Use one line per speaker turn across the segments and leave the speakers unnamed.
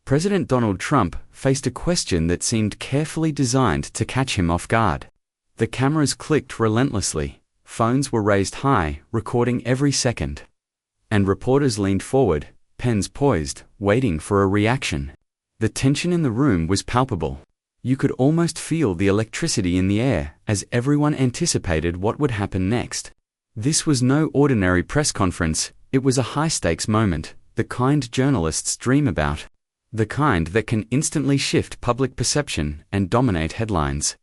President Donald Trump faced a question that seemed carefully designed to catch him off guard. The cameras clicked relentlessly, phones were raised high, recording every second. And reporters leaned forward, pens poised, waiting for a reaction. The tension in the room was palpable. You could almost feel the electricity in the air as everyone anticipated what would happen next. This was no ordinary press conference, it was a high-stakes moment, the kind journalists dream about. The kind that can instantly shift public perception and dominate headlines.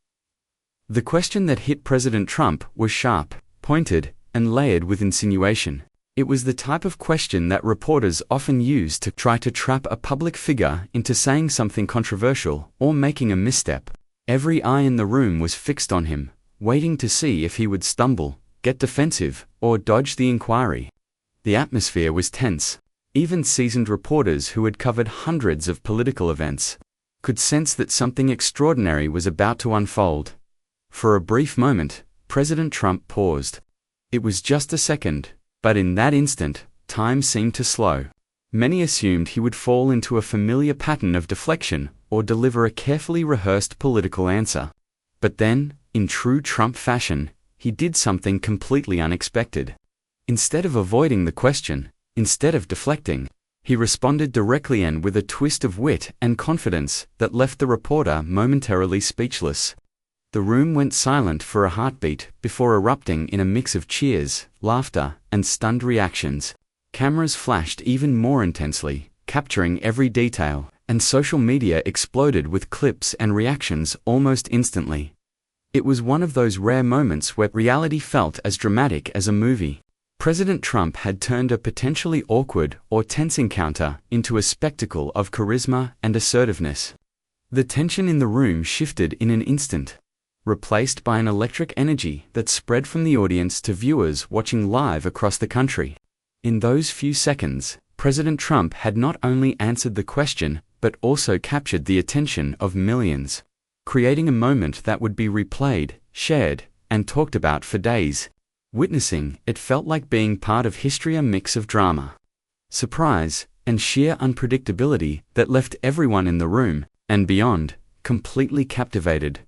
The question that hit President Trump was sharp, pointed, and layered with insinuation. It was the type of question that reporters often use to try to trap a public figure into saying something controversial or making a misstep. Every eye in the room was fixed on him, waiting to see if he would stumble, get defensive, or dodge the inquiry. The atmosphere was tense. Even seasoned reporters who had covered hundreds of political events could sense that something extraordinary was about to unfold. For a brief moment, President Trump paused. It was just a second, but in that instant, time seemed to slow. Many assumed he would fall into a familiar pattern of deflection or deliver a carefully rehearsed political answer. But then, in true Trump fashion, he did something completely unexpected. Instead of avoiding the question, instead of deflecting, he responded directly and with a twist of wit and confidence that left the reporter momentarily speechless. The room went silent for a heartbeat before erupting in a mix of cheers, laughter, and stunned reactions. Cameras flashed even more intensely, capturing every detail, and social media exploded with clips and reactions almost instantly. It was one of those rare moments where reality felt as dramatic as a movie. President Trump had turned a potentially awkward or tense encounter into a spectacle of charisma and assertiveness. The tension in the room shifted in an instant, replaced by an electric energy that spread from the audience to viewers watching live across the country. In those few seconds, President Trump had not only answered the question, but also captured the attention of millions, creating a moment that would be replayed, shared, and talked about for days. Witnessing it felt like being part of history, a mix of drama, surprise, and sheer unpredictability that left everyone in the room, and beyond, completely captivated.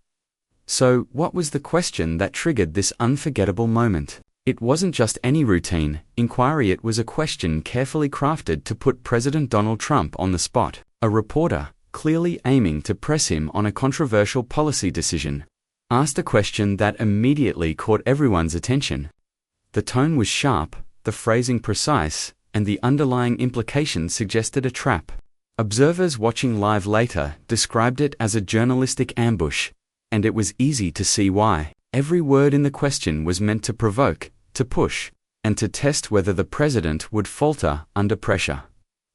So, what was the question that triggered this unforgettable moment? It wasn't just any routine inquiry, it was a question carefully crafted to put President Donald Trump on the spot. A reporter, clearly aiming to press him on a controversial policy decision, asked a question that immediately caught everyone's attention. The tone was sharp, the phrasing precise, and the underlying implication suggested a trap. Observers watching live later described it as a journalistic ambush, and it was easy to see why. Every word in the question was meant to provoke, to push, and to test whether the president would falter under pressure.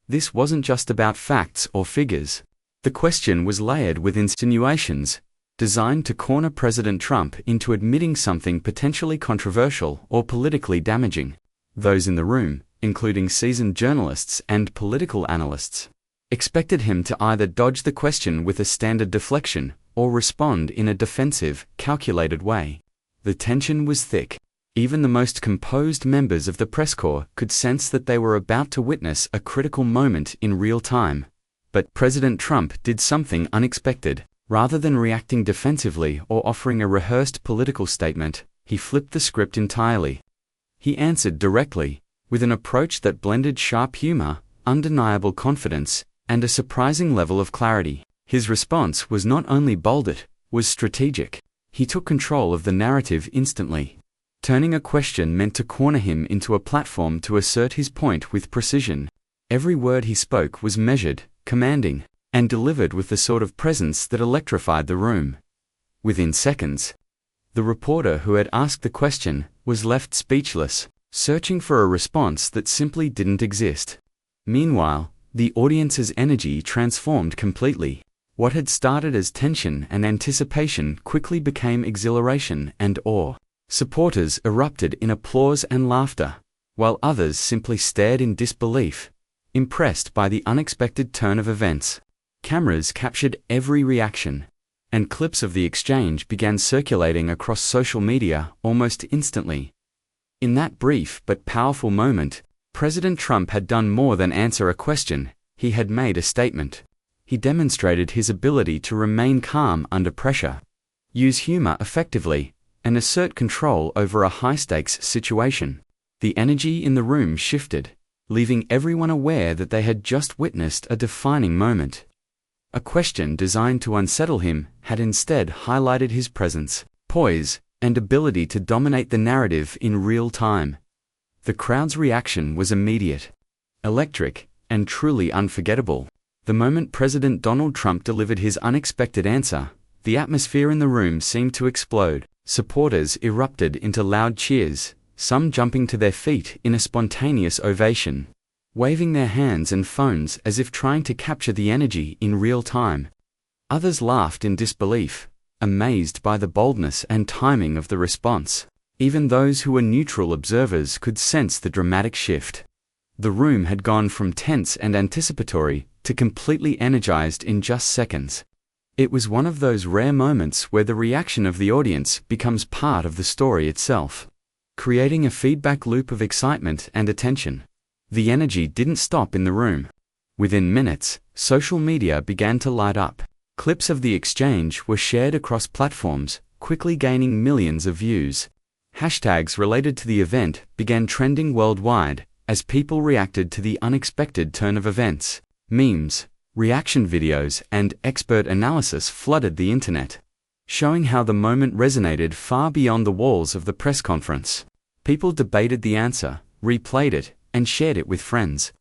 This wasn't just about facts or figures. The question was layered with insinuations, designed to corner President Trump into admitting something potentially controversial or politically damaging. Those in the room, including seasoned journalists and political analysts, expected him to either dodge the question with a standard deflection or respond in a defensive, calculated way. The tension was thick. Even the most composed members of the press corps could sense that they were about to witness a critical moment in real time. But President Trump did something unexpected. Rather than reacting defensively or offering a rehearsed political statement, he flipped the script entirely. He answered directly, with an approach that blended sharp humor, undeniable confidence, and a surprising level of clarity. His response was not only bold, it was strategic. He took control of the narrative instantly. Turning a question meant to corner him into a platform to assert his point with precision. Every word he spoke was measured, commanding, and delivered with the sort of presence that electrified the room. Within seconds, the reporter who had asked the question was left speechless, searching for a response that simply didn't exist. Meanwhile, the audience's energy transformed completely. What had started as tension and anticipation quickly became exhilaration and awe. Supporters erupted in applause and laughter, while others simply stared in disbelief, impressed by the unexpected turn of events. Cameras captured every reaction, and clips of the exchange began circulating across social media almost instantly. In that brief but powerful moment, President Trump had done more than answer a question, he had made a statement. he demonstrated his ability to remain calm under pressure, use humor effectively, and assert control over a high-stakes situation. The energy in the room shifted, leaving everyone aware that they had just witnessed a defining moment. A question designed to unsettle him had instead highlighted his presence, poise, and ability to dominate the narrative in real time. The crowd's reaction was immediate, electric, and truly unforgettable. The moment President Donald Trump delivered his unexpected answer, the atmosphere in the room seemed to explode. Supporters erupted into loud cheers, some jumping to their feet in a spontaneous ovation, waving their hands and phones as if trying to capture the energy in real time. Others laughed in disbelief, amazed by the boldness and timing of the response. Even those who were neutral observers could sense the dramatic shift. The room had gone from tense and anticipatory to completely energized in just seconds. It was one of those rare moments where the reaction of the audience becomes part of the story itself, creating a feedback loop of excitement and attention. The energy didn't stop in the room. Within minutes, social media began to light up. Clips of the exchange were shared across platforms, quickly gaining millions of views. Hashtags related to the event began trending worldwide as people reacted to the unexpected turn of events. Memes, reaction videos, and expert analysis flooded the internet, showing how the moment resonated far beyond the walls of the press conference. People debated the answer, replayed it, and shared it with friends,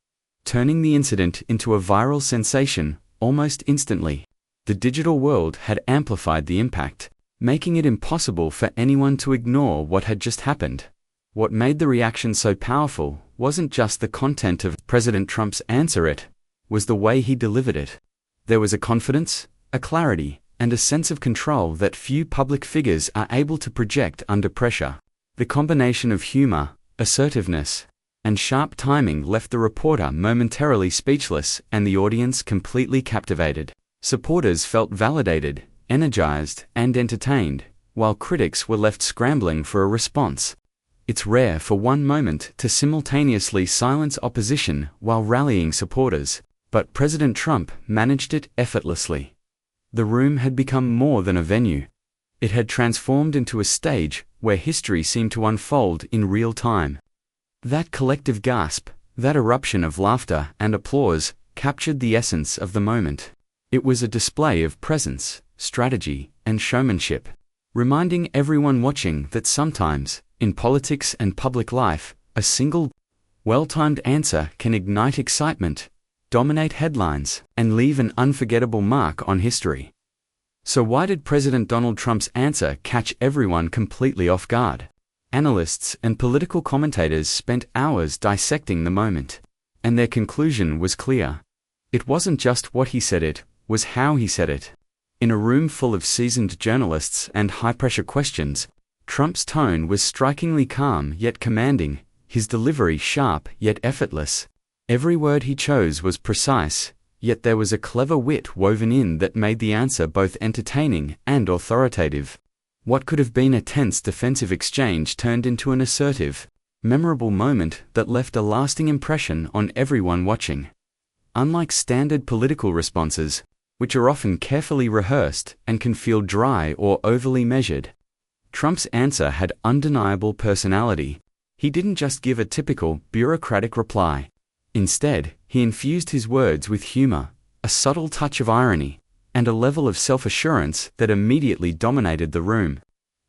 turning the incident into a viral sensation almost instantly. The digital world had amplified the impact, making it impossible for anyone to ignore what had just happened. What made the reaction so powerful wasn't just the content of President Trump's answer, it was the way he delivered it. There was a confidence, a clarity, and a sense of control that few public figures are able to project under pressure. The combination of humor, assertiveness, and sharp timing left the reporter momentarily speechless and the audience completely captivated. Supporters felt validated, energized, and entertained, while critics were left scrambling for a response. It's rare for one moment to simultaneously silence opposition while rallying supporters, but President Trump managed it effortlessly. The room had become more than a venue. It had transformed into a stage where history seemed to unfold in real time. That collective gasp, that eruption of laughter and applause, captured the essence of the moment. It was a display of presence, strategy, and showmanship, reminding everyone watching that sometimes, in politics and public life, a single, well-timed answer can ignite excitement, dominate headlines, and leave an unforgettable mark on history. So why did President Donald Trump's answer catch everyone completely off guard? Analysts and political commentators spent hours dissecting the moment, and their conclusion was clear. It wasn't just what he said, it was how he said it. In a room full of seasoned journalists and high-pressure questions, Trump's tone was strikingly calm yet commanding, his delivery sharp yet effortless. Every word he chose was precise, yet there was a clever wit woven in that made the answer both entertaining and authoritative. What could have been a tense defensive exchange turned into an assertive, memorable moment that left a lasting impression on everyone watching. Unlike standard political responses, which are often carefully rehearsed and can feel dry or overly measured, Trump's answer had undeniable personality. He didn't just give a typical, bureaucratic reply. Instead, he infused his words with humor, a subtle touch of irony, and a level of self-assurance that immediately dominated the room.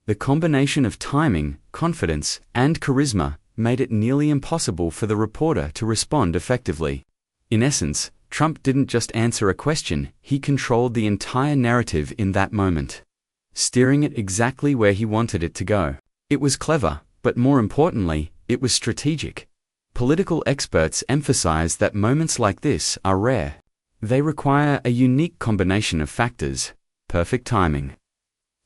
The combination of timing, confidence, and charisma made it nearly impossible for the reporter to respond effectively. In essence, Trump didn't just answer a question, he controlled the entire narrative in that moment, steering it exactly where he wanted it to go. It was clever, but more importantly, it was strategic. Political experts emphasize that moments like this are rare. They require a unique combination of factors: perfect timing,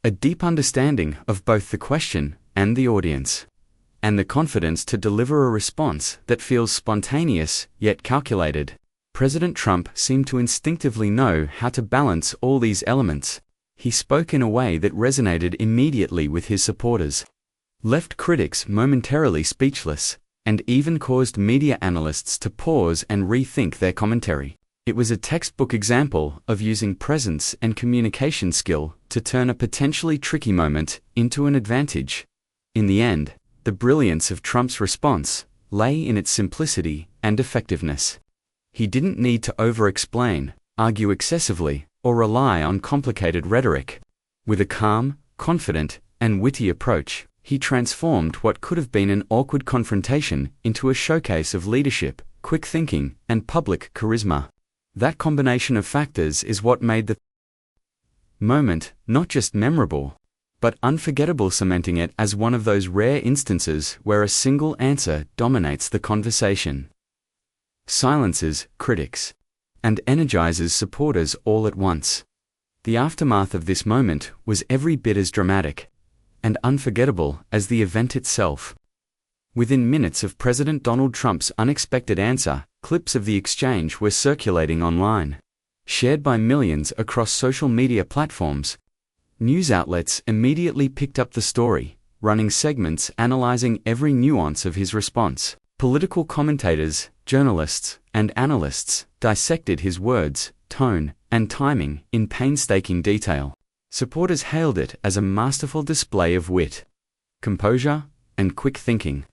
a deep understanding of both the question and the audience, and the confidence to deliver a response that feels spontaneous yet calculated. President Trump seemed to instinctively know how to balance all these elements. He spoke in a way that resonated immediately with his supporters, left critics momentarily speechless, and even caused media analysts to pause and rethink their commentary. It was a textbook example of using presence and communication skill to turn a potentially tricky moment into an advantage. In the end, the brilliance of Trump's response lay in its simplicity and effectiveness. He didn't need to over-explain, argue excessively, or rely on complicated rhetoric. With a calm, confident, and witty approach, he transformed what could have been an awkward confrontation into a showcase of leadership, quick thinking, and public charisma. That combination of factors is what made the moment not just memorable, but unforgettable, cementing it as one of those rare instances where a single answer dominates the conversation, silences critics, and energizes supporters all at once. The aftermath of this moment was every bit as dramatic and unforgettable as the event itself. Within minutes of President Donald Trump's unexpected answer, clips of the exchange were circulating online. Shared by millions across social media platforms, news outlets immediately picked up the story, running segments analyzing every nuance of his response. Political commentators, journalists, and analysts dissected his words, tone, and timing in painstaking detail. Supporters hailed it as a masterful display of wit, composure, and quick thinking,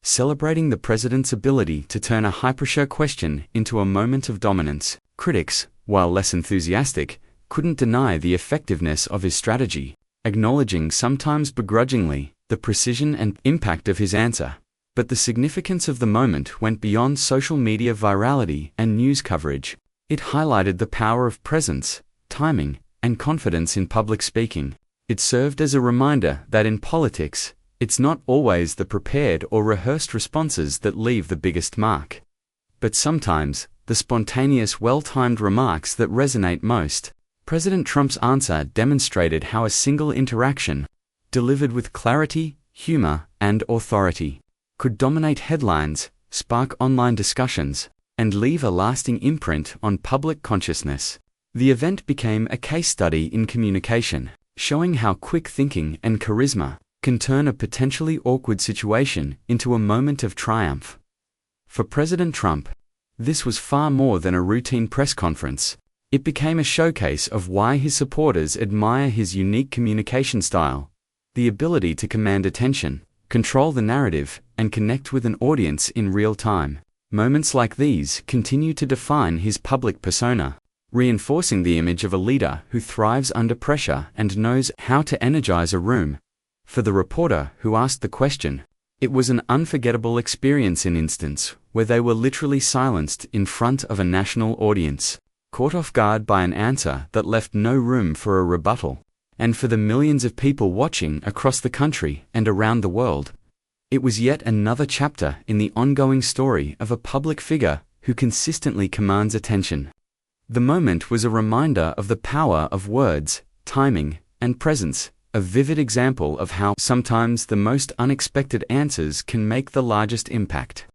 celebrating the president's ability to turn a high-pressure question into a moment of dominance. Critics, while less enthusiastic, couldn't deny the effectiveness of his strategy, acknowledging sometimes begrudgingly the precision and impact of his answer. But the significance of the moment went beyond social media virality and news coverage. It highlighted the power of presence, timing, and confidence in public speaking. It served as a reminder that in politics, it's not always the prepared or rehearsed responses that leave the biggest mark, but sometimes the spontaneous, well-timed remarks that resonate most. President Trump's answer demonstrated how a single interaction, delivered with clarity, humor, and authority, could dominate headlines, spark online discussions, and leave a lasting imprint on public consciousness. The event became a case study in communication, showing how quick thinking and charisma can turn a potentially awkward situation into a moment of triumph. For President Trump, this was far more than a routine press conference. It became a showcase of why his supporters admire his unique communication style, the ability to command attention, control the narrative, and connect with an audience in real time. Moments like these continue to define his public persona, reinforcing the image of a leader who thrives under pressure and knows how to energize a room. For the reporter who asked the question, it was an unforgettable experience, an instance where they were literally silenced in front of a national audience, caught off guard by an answer that left no room for a rebuttal. And for the millions of people watching across the country and around the world, it was yet another chapter in the ongoing story of a public figure who consistently commands attention. The moment was a reminder of the power of words, timing, and presence, a vivid example of how sometimes the most unexpected answers can make the largest impact.